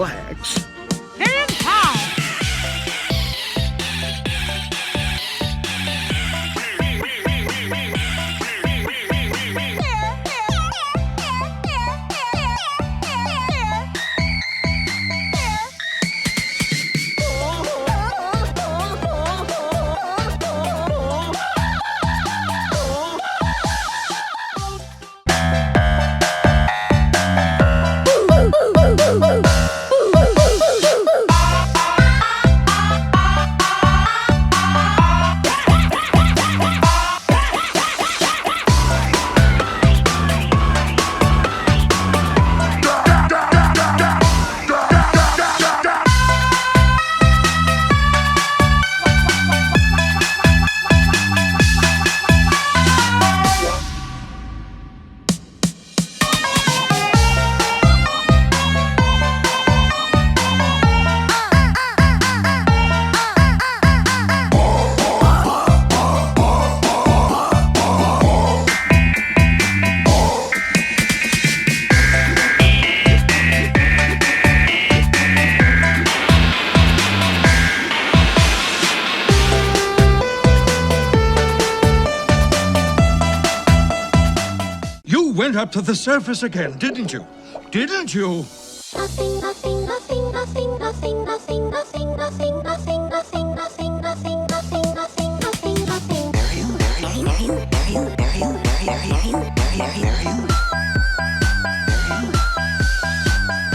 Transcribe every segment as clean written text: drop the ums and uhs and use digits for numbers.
Relax. And how? You went up to the surface again, didn't you? Didn't you? Nothing, nothing, nothing, nothing, nothing, nothing, nothing, nothing, nothing, nothing, nothing, nothing, nothing, nothing, nothing, nothing.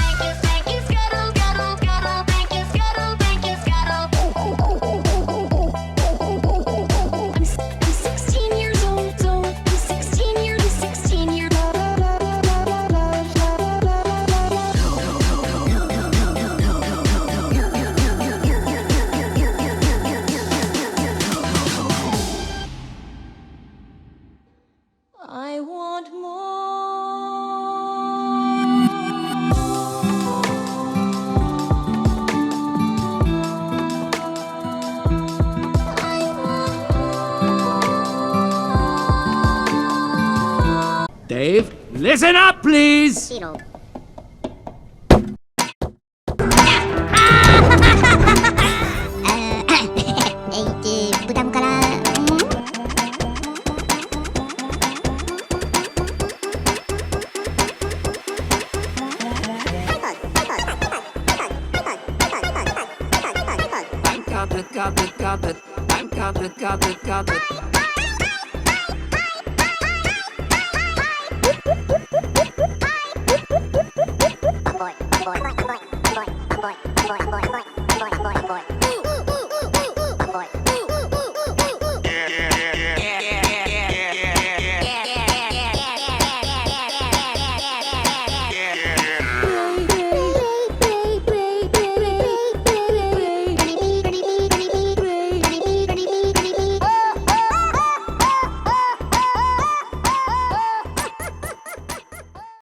Thank you, Scuttle, Scuttle, Scuttle. Thank you, Scuttle, thank you, Scuttle. I'm 16 years old, so I'm 16 years old. I want more. I want more. Dave, listen up, please. Zero. 부담 가라. Goblet. I'm goblet. Boy.